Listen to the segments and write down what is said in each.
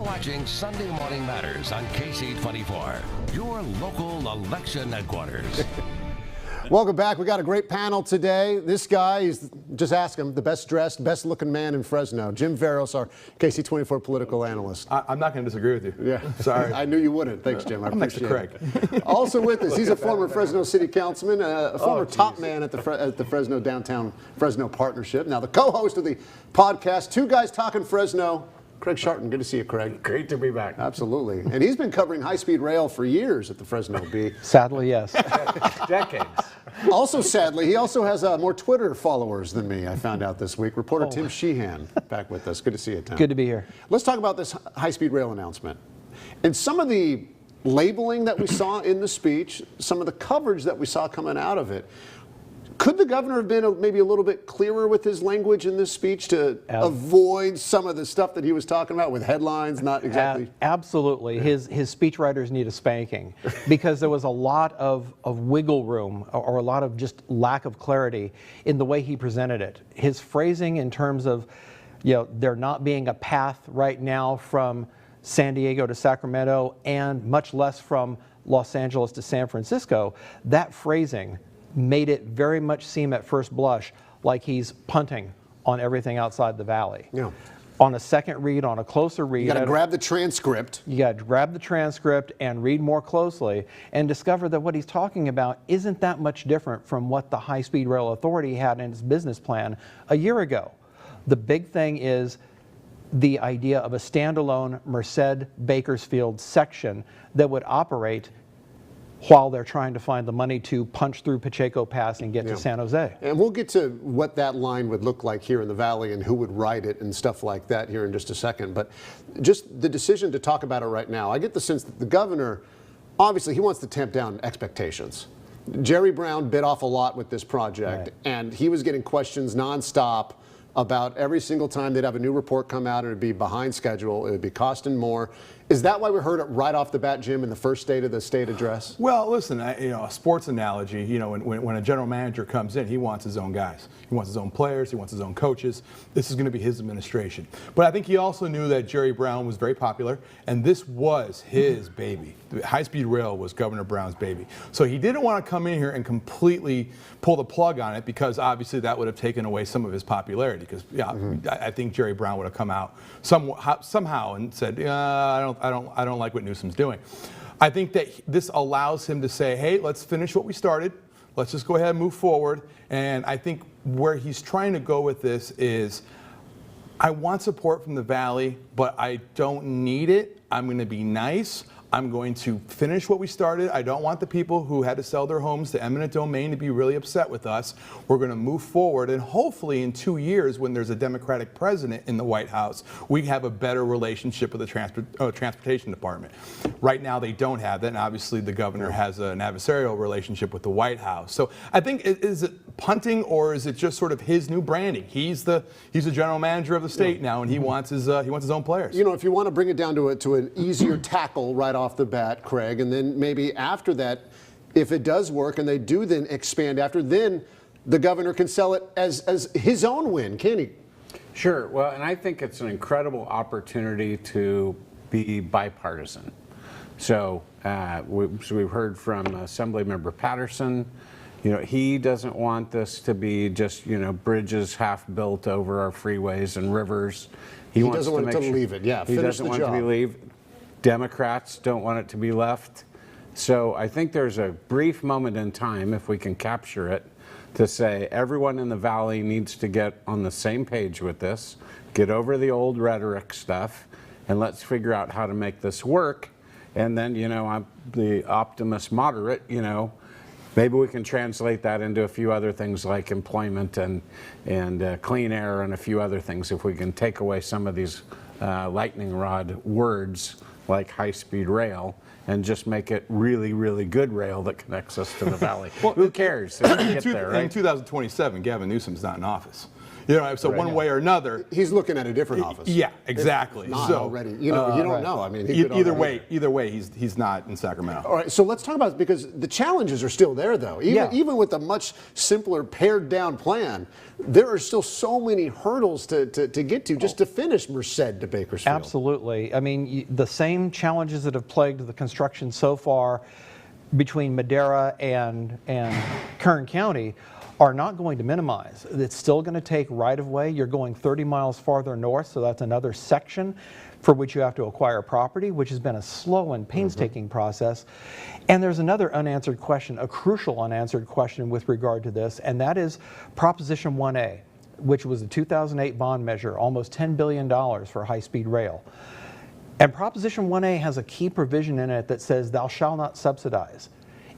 Watching Sunday Morning Matters on KC24, your local election headquarters. Welcome back. We got a great panel today. This guy is, just ask him, the best dressed, best looking man in Fresno. Jim Veros, our KC24 political analyst. I'm not going to disagree with you. Yeah. Sorry. I knew you wouldn't. Thanks, Jim. I I'm next to appreciate Craig. it. Also with us, he's a former Fresno city councilman, a former top man at the Fresno Downtown Fresno Partnership. Now the co-host of the podcast, Two Guys Talking Fresno, Craig Sharton. Good to see you, Craig. Great to be back. Absolutely. And he's been covering high-speed rail for years at the Fresno Bee. Sadly, yes. Decades. Also, sadly, he also has more Twitter followers than me, I found out this week. Reporter Tim Sheehan back with us. Good to see you, Tim. Good to be here. Let's talk about this high-speed rail announcement. And some of the labeling that we saw in the speech, some of the coverage that we saw coming out of it. Could the governor have been maybe a little bit clearer with his language in this speech to avoid some of the stuff that he was talking about with headlines, not exactly? Absolutely. His speechwriters need a spanking because there was a lot of wiggle room or a lot of just lack of clarity in the way he presented it. His phrasing in terms of, there not being a path right now from San Diego to Sacramento and much less from Los Angeles to San Francisco, that phrasing made it very much seem at first blush like he's punting on everything outside the valley. Yeah. On a second read, on a closer read, You got to grab the transcript. You got to grab the transcript and read more closely and discover that what he's talking about isn't that much different from what the High Speed Rail Authority had in its business plan a year ago. The big thing is the idea of a standalone Merced-Bakersfield section that would operate while they're trying to find the money to punch through Pacheco Pass and get to San Jose. And we'll get to what that line would look like here in the valley and who would write it and stuff like that here in just a second. But just the decision to talk about it right now, I get the sense that the governor, obviously he wants to tamp down expectations. Jerry Brown bit off a lot with this project, and he was getting questions nonstop about every single time they'd have a new report come out and it'd be behind schedule, it'd be costing more. Is that why we heard it right off the bat, Jim, in the first state of the state address? Well, listen, a sports analogy, when a general manager comes in, he wants his own guys. He wants his own players. He wants his own coaches. This is going to be his administration. But I think he also knew that Jerry Brown was very popular, and this was his baby. High-speed rail was Governor Brown's baby. So he didn't want to come in here and completely pull the plug on it because obviously that would have taken away some of his popularity. Because I think Jerry Brown would have come out somehow and said, I don't like what Newsoms doing. I think that this allows him to say, hey, let's finish what we started. Let's just go ahead and move forward. And I think where he's trying to go with this is, I want support from the Valley, but I don't need it. I'm going to be nice. I'm going to finish what we started. I don't want the people who had to sell their homes to eminent domain to be really upset with us. We're going to move forward, and hopefully in 2 years, when there's a Democratic president in the White House, we have a better relationship with the transportation department. Right now, they don't have that, and obviously the governor has an adversarial relationship with the White House. So I think, is it punting, or is it just sort of his new branding? He's the general manager of the state now, and he wants his own players. If you want to bring it down to an easier tackle right off the bat, Craig, and then maybe after that, if it does work and they do then expand after, then the governor can sell it as his own win, can he? Sure. Well, and I think it's an incredible opportunity to be bipartisan. So we've heard from Assemblymember Patterson. He doesn't want this to be just, bridges half built over our freeways and rivers. He doesn't want to leave it. Yeah, he doesn't want it to be leave. Democrats don't want it to be left. So I think there's a brief moment in time, if we can capture it, to say everyone in the Valley needs to get on the same page with this, get over the old rhetoric stuff, and let's figure out how to make this work. And then, I'm the optimist moderate, maybe we can translate that into a few other things like employment and clean air and a few other things if we can take away some of these lightning rod words like high-speed rail and just make it really, really good rail that connects us to the Valley. Well, who cares? In 2027, Gavin Newsom's not in office. You know, so one way or another. He's looking at a different office. Yeah, exactly. Not So already. You don't know. I mean, he could either already- way, he's not in Sacramento. All right, so let's talk about it, because the challenges are still there, though. Even with a much simpler, pared-down plan, there are still so many hurdles to get to just to finish Merced to Bakersfield. Absolutely. I mean, the same challenges that have plagued the construction so far between Madera and Kern County are not going to minimize. It's still going to take right-of-way. You're going 30 miles farther north, so that's another section for which you have to acquire property, which has been a slow and painstaking process. And there's another unanswered question, a crucial unanswered question with regard to this, and that is Proposition 1A, which was a 2008 bond measure, almost $10 billion for high-speed rail. And Proposition 1A has a key provision in it that says thou shalt not subsidize.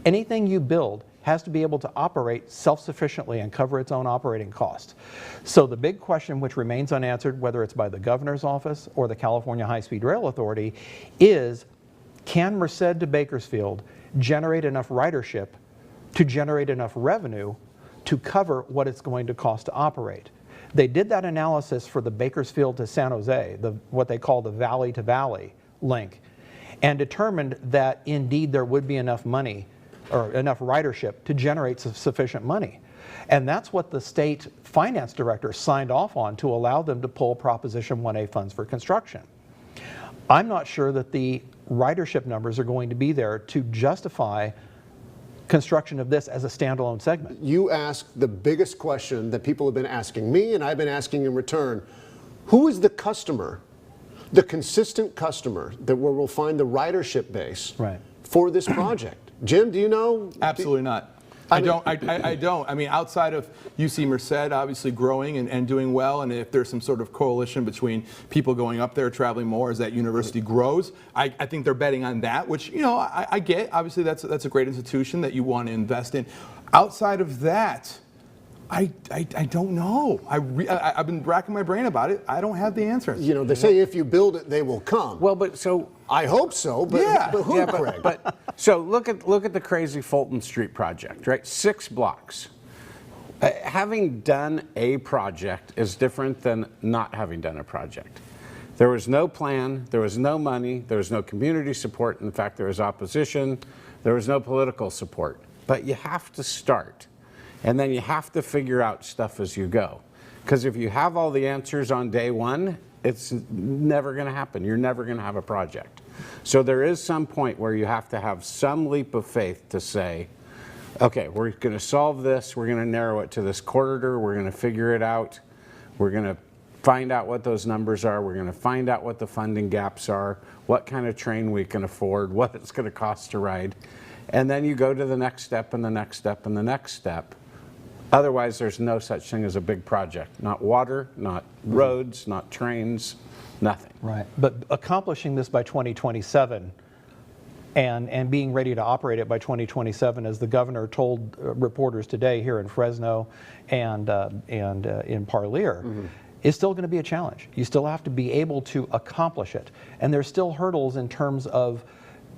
Anything you build has to be able to operate self-sufficiently and cover its own operating costs. So the big question, which remains unanswered, whether it's by the governor's office or the California High-Speed Rail Authority, is can Merced to Bakersfield generate enough ridership to generate enough revenue to cover what it's going to cost to operate? They did that analysis for the Bakersfield to San Jose, what they call the valley-to-valley link, and determined that indeed there would be enough money or enough ridership to generate sufficient money. And that's what the state finance director signed off on to allow them to pull Proposition 1A funds for construction. I'm not sure that the ridership numbers are going to be there to justify construction of this as a standalone segment. You asked the biggest question that people have been asking me, and I've been asking in return. Who is the customer, the consistent customer, that where we'll find the ridership base for this project? Jim, do you know? Absolutely not. I don't. I mean, outside of UC Merced obviously growing and doing well, and if there's some sort of coalition between people going up there, traveling more as that university grows, I think they're betting on that, which, you know, I get. Obviously, that's a great institution that you want to invest in. Outside of that, I don't know. I've been racking my brain about it. I don't have the answer. You know, they say if you build it, they will come. Well, but so I hope so. But, but who, Craig? But so look at the crazy Fulton Street project, right? 6 blocks. Having done a project is different than not having done a project. There was no plan, there was no money, there was no community support. In fact, there was opposition, there was no political support. But you have to start. And then you have to figure out stuff as you go. Because if you have all the answers on day one, it's never going to happen. You're never going to have a project. So there is some point where you have to have some leap of faith to say, okay, we're going to solve this. We're going to narrow it to this corridor. We're going to figure it out. We're going to find out what those numbers are. We're going to find out what the funding gaps are, what kind of train we can afford, what it's going to cost to ride. And then you go to the next step and the next step and the next step. Otherwise, there's no such thing as a big project. Not water, not roads, not trains, nothing. Right. But accomplishing this by 2027 and being ready to operate it by 2027, as the governor told reporters today here in Fresno and in Parlier, is still going to be a challenge. You still have to be able to accomplish it. And there's still hurdles in terms of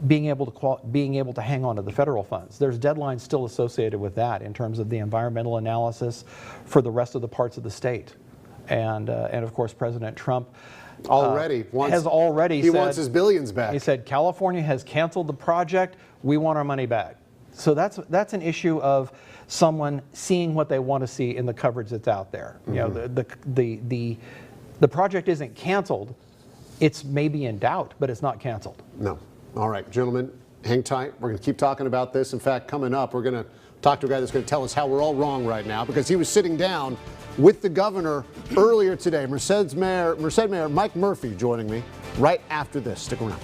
being able to hang on to the federal funds. There's deadlines still associated with that in terms of the environmental analysis for the rest of the parts of the state. And of course, President Trump has already said, wants his billions back. He said, California has canceled the project. We want our money back. So that's an issue of someone seeing what they want to see in the coverage that's out there. You know, the project isn't canceled. It's maybe in doubt, but it's not canceled. No. All right, gentlemen, hang tight. We're going to keep talking about this. In fact, coming up, we're going to talk to a guy that's going to tell us how we're all wrong right now, because he was sitting down with the governor earlier today. Merced Mayor Mike Murphy joining me right after this. Stick around.